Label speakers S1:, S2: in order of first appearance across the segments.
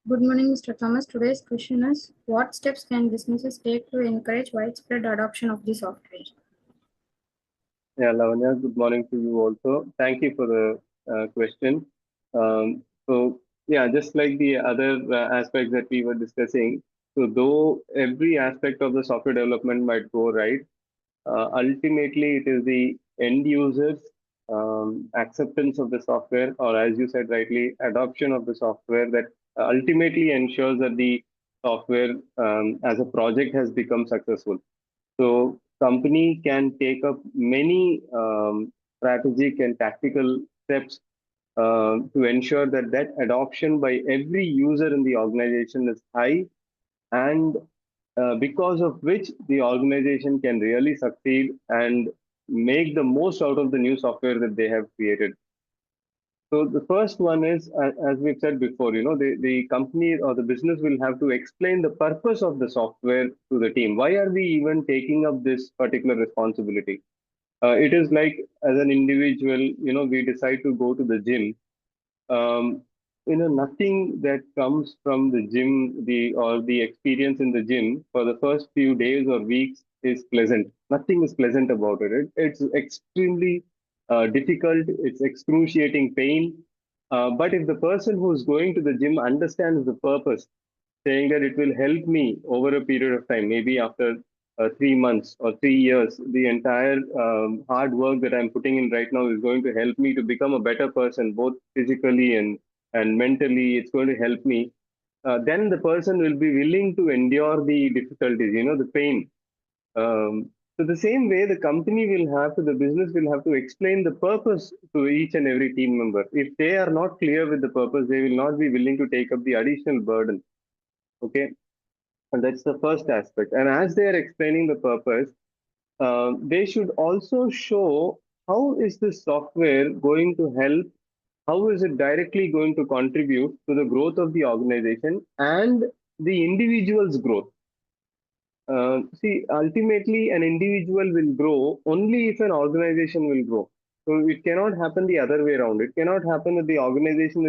S1: Good morning, Mr. Thomas. Today's question is, what steps can businesses take to encourage widespread adoption of the software?
S2: Yeah, Lavanya, good morning to you also. Thank you for the question. Yeah, just like the other aspects that we were discussing, so though every aspect of the software development might go right, ultimately it is the end users' acceptance of the software, or as you said rightly, adoption of the software that ultimately ensures that the software as a project has become successful. So company can take up many strategic and tactical steps to ensure that that adoption by every user in the organization is high, and because of which the organization can really succeed and make the most out of the new software that they have created. So the first one is, as we've said before, the company or the business will have to explain the purpose of the software to the team. Why are we even taking up this particular responsibility? It is like as an individual, we decide to go to the gym. Um, Nothing that comes from the gym, the experience in the gym for the first few days or weeks is pleasant. Nothing is pleasant about it. It's extremely difficult. It's excruciating pain. But if the person who's going to the gym understands the purpose, saying that it will help me over a period of time, maybe after 3 months or 3 years, the entire hard work that I'm putting in right now is going to help me to become a better person, both physically and mentally. It's going to help me. Then the person will be willing to endure the difficulties, the pain. So the same way, the business will have to explain the purpose to each and every team member. If they are not clear with the purpose, they will not be willing to take up the additional burden. Okay, and that's the first aspect. And as they are explaining the purpose, they should also show how is this software going to help, how is it directly going to contribute to the growth of the organization and the individual's growth. See, ultimately, an individual will grow only if an organization will grow. So it cannot happen the other way around. It cannot happen that the organization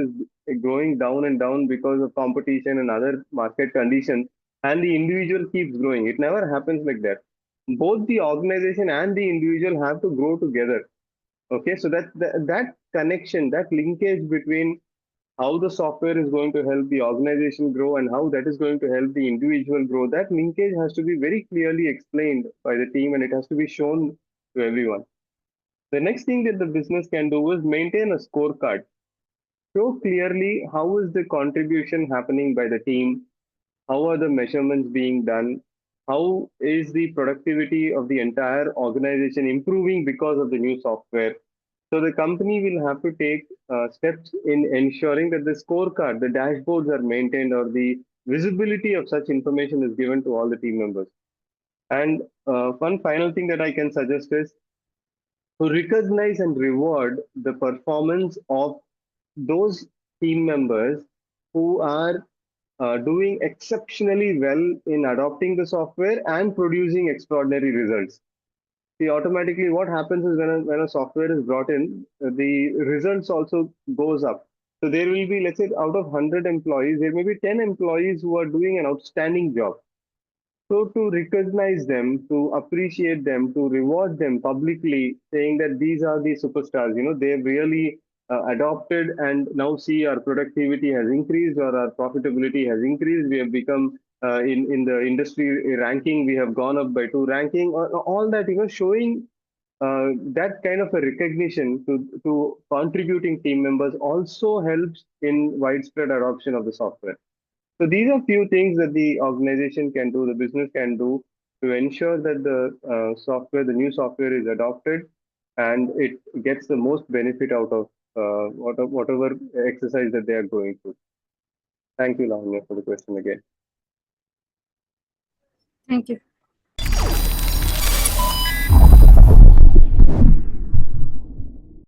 S2: is going down and down because of competition and other market conditions, and the individual keeps growing. It never happens like that. Both the organization and the individual have to grow together. Okay, so that connection, that linkage between how the software is going to help the organization grow and how that is going to help the individual grow, that linkage has to be very clearly explained by the team, and it has to be shown to everyone. The next thing that the business can do is maintain a scorecard. Show clearly how is the contribution happening by the team, how are the measurements being done, how is the productivity of the entire organization improving because of the new software. So the company will have to take steps in ensuring that the scorecard, the dashboards are maintained, or the visibility of such information is given to all the team members. And one final thing that I can suggest is to recognize and reward the performance of those team members who are doing exceptionally well in adopting the software and producing extraordinary results. See, automatically what happens is when a software is brought in, the results also goes up. So there will be, let's say, out of 100 employees, there may be 10 employees who are doing an outstanding job. So to recognize them, to appreciate them, to reward them publicly, saying that these are the superstars, they've really adopted, and now see our productivity has increased or our profitability has increased. We have become in the industry ranking, we have gone up by 2 ranking, or all that, showing that kind of a recognition to contributing team members also helps in widespread adoption of the software. So these are few things that the organization can do, the business can do to ensure that the new software is adopted and it gets the most benefit out of whatever exercise that they are going through. Thank you, Lavanya, for the question again.
S1: Thank you.